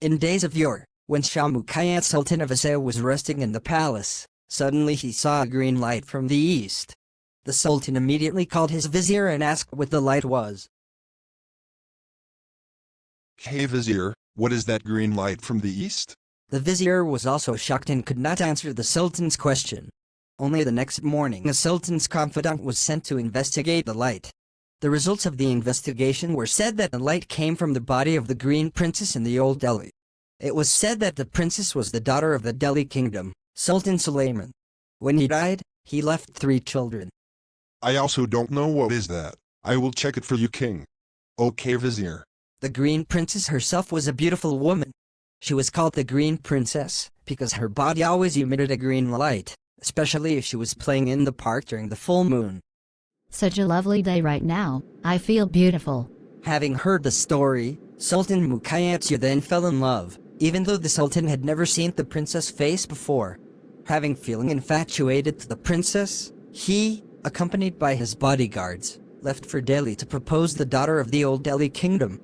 In days of yore, when Shah Muqayyad Sultan of Asaya was resting in the palace, suddenly he saw a green light from the east. The Sultan immediately called his vizier and asked what the light was. Hey vizier, what is that green light from the east? The vizier was also shocked and could not answer the Sultan's question. Only the next morning a Sultan's confidant was sent to investigate the light. The results of the investigation were said that the light came from the body of the Green Princess in the Old Delhi. It was said that the princess was the daughter of the Delhi kingdom, Sultan Suleiman. When he died, he left 3 children. I also don't know what is that. I will check it for you, king. Okay, vizier. The Green Princess herself was a beautiful woman. She was called the Green Princess because her body always emitted a green light, especially if she was playing in the park during the full moon. Such a lovely day right now, I feel beautiful. Having heard the story, Sultan Muqayyad then fell in love, even though the Sultan had never seen the princess' face before. Having feeling infatuated to the princess, he, accompanied by his bodyguards, left for Delhi to propose the daughter of the Old Delhi kingdom.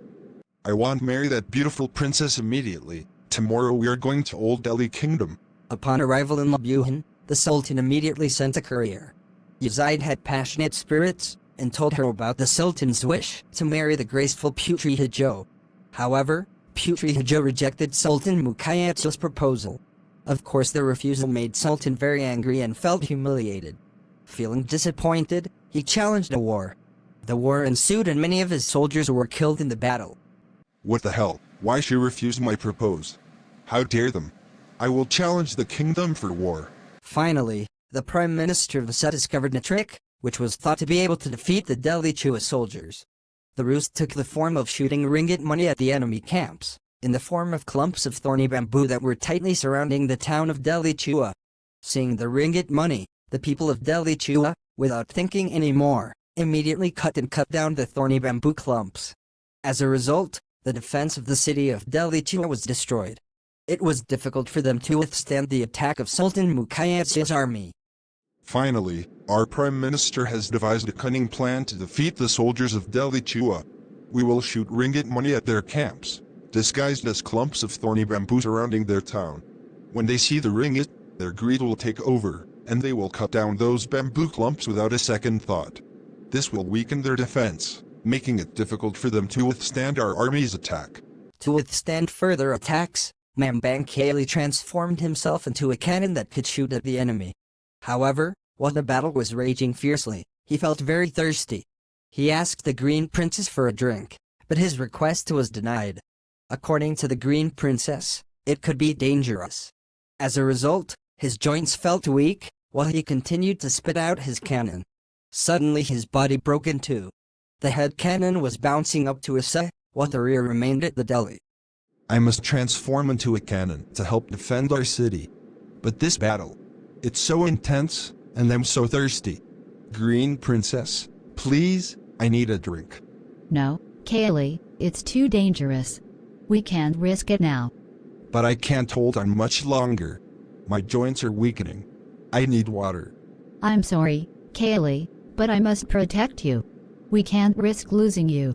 I want to marry that beautiful princess immediately. Tomorrow we are going to Old Delhi kingdom. Upon arrival in Labuhan, the Sultan immediately sent a courier. Yazid had passionate spirits, and told her about the Sultan's wish to marry the graceful putri hijau. However, putri hijau rejected Sultan Muqayyad's proposal. Of course, the refusal made Sultan very angry and felt humiliated. Feeling disappointed, he challenged a war. The war ensued and many of his soldiers were killed in the battle. What the hell? Why she refused my propose? How dare them? I will challenge the kingdom for war. Finally, the Prime Minister of Asad discovered a trick, which was thought to be able to defeat the Delhi Chua soldiers. The ruse took the form of shooting ringgit money at the enemy camps, in the form of clumps of thorny bamboo that were tightly surrounding the town of Delhi Chua. Seeing the ringgit money, the people of Delhi Chua, without thinking any more, immediately cut down the thorny bamboo clumps. As a result, the defense of the city of Delhi Chua was destroyed. It was difficult for them to withstand the attack of Sultan Muqayyad's army. Finally, our Prime Minister has devised a cunning plan to defeat the soldiers of Delhi Chua. We will shoot ringgit money at their camps, disguised as clumps of thorny bamboo surrounding their town. When they see the ringgit, their greed will take over, and they will cut down those bamboo clumps without a second thought. This will weaken their defense, making it difficult for them to withstand our army's attack. To withstand further attacks, Mambang Kali transformed himself into a cannon that could shoot at the enemy. However, while the battle was raging fiercely, he felt very thirsty. He asked the Green Princess for a drink, but his request was denied. According to the Green Princess, it could be dangerous. As a result, his joints felt weak, while he continued to spit out his cannon. Suddenly his body broke in two. The head cannon was bouncing up to Asa, while the rear remained at the Delhi. I must transform into a cannon to help defend our city. But this battle, it's so intense, and I'm so thirsty. Green Princess, please, I need a drink. No, Kaylee, it's too dangerous. We can't risk it now. But I can't hold on much longer. My joints are weakening. I need water. I'm sorry, Kaylee, but I must protect you. We can't risk losing you.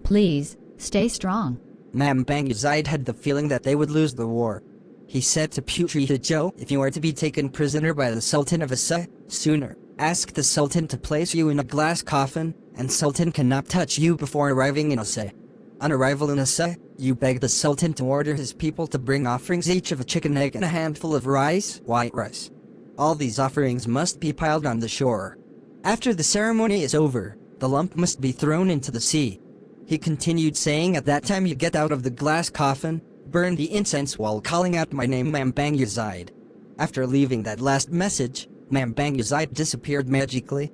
Please, stay strong. Mambang Yazid had the feeling that they would lose the war. He said to Putri Hijau, if you are to be taken prisoner by the Sultan of Asa, sooner, ask the Sultan to place you in a glass coffin, and Sultan cannot touch you before arriving in Asa. On arrival in Asa, you beg the Sultan to order his people to bring offerings each of a chicken egg and a handful of rice, white rice. All these offerings must be piled on the shore. After the ceremony is over, the lump must be thrown into the sea. He continued saying, at that time you get out of the glass coffin, burn the incense while calling out my name Mambang Yazid. After leaving that last message, Mambang Yazid disappeared magically.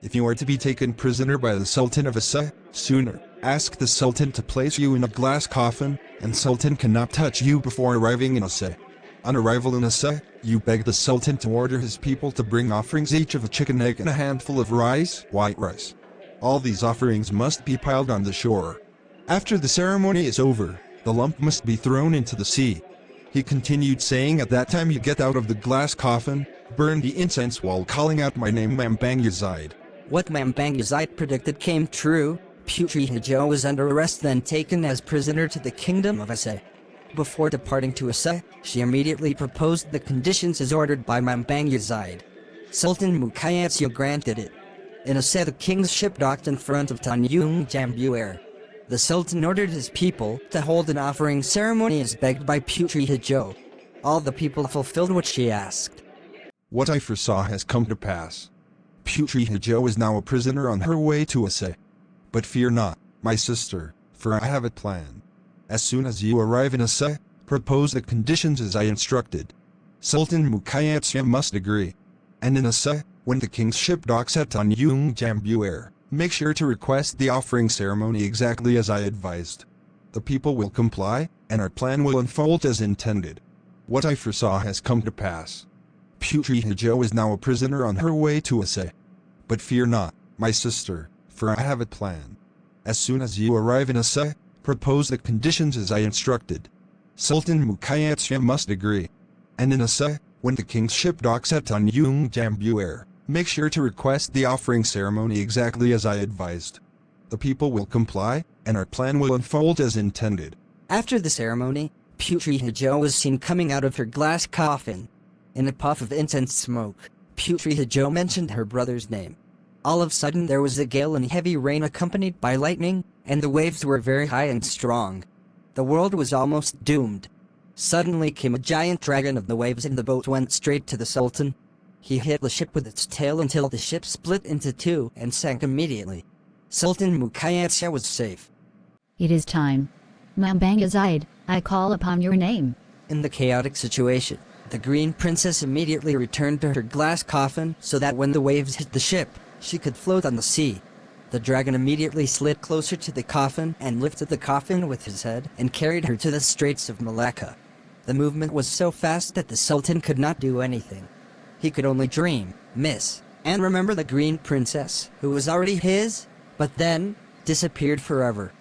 If you are to be taken prisoner by the Sultan of Asa, sooner, ask the Sultan to place you in a glass coffin, and Sultan cannot touch you before arriving in Asa. On arrival in Asa, you beg the Sultan to order his people to bring offerings each of a chicken egg and a handful of rice, white rice. All these offerings must be piled on the shore. After the ceremony is over, the lump must be thrown into the sea. He continued saying, at that time you get out of the glass coffin, burn the incense while calling out my name Mambang Yazid. What Mambang Yazid predicted came true. Putri Hijau was under arrest then taken as prisoner to the kingdom of Asa. Before departing to Asa, she immediately proposed the conditions as ordered by Membangazide. Sultan Mukayatsya granted it. In Asa, the king's ship docked in front of Tanjung Jambuair. The Sultan ordered his people to hold an offering ceremony as begged by Putri Hijau. All the people fulfilled what she asked. What I foresaw has come to pass. Putri Hijau is now a prisoner on her way to Asa. But fear not, my sister, for I have a plan. As soon as you arrive in Asa, propose the conditions as I instructed. Sultan Mukayatsya must agree. And in Asa, when the king's ship docks at Tanjung Jambuair, make sure to request the offering ceremony exactly as I advised. The people will comply, and our plan will unfold as intended. What I foresaw has come to pass. Putri Hijau is now a prisoner on her way to Asa. But fear not, my sister, for I have a plan. As soon as you arrive in Asa, propose the conditions as I instructed. Sultan Mukayatsya must agree. And in Asa, when the king's ship docks at Tanjung Jambuair, make sure to request the offering ceremony exactly as I advised. The people will comply, and our plan will unfold as intended. After the ceremony, Putri Hijau was seen coming out of her glass coffin. In a puff of intense smoke, Putri Hijau mentioned her brother's name. All of a sudden there was a gale and heavy rain accompanied by lightning, and the waves were very high and strong. The world was almost doomed. Suddenly came a giant dragon of the waves and the boat went straight to the Sultan. He hit the ship with its tail until the ship split into two and sank immediately. Sultan Mukayatsya was safe. It is time. Membangazide, I call upon your name. In the chaotic situation, the Green Princess immediately returned to her glass coffin so that when the waves hit the ship, she could float on the sea. The dragon immediately slid closer to the coffin and lifted the coffin with his head and carried her to the Straits of Malacca. The movement was so fast that the Sultan could not do anything. He could only dream, miss, and remember the Green Princess, who was already his, but then disappeared forever.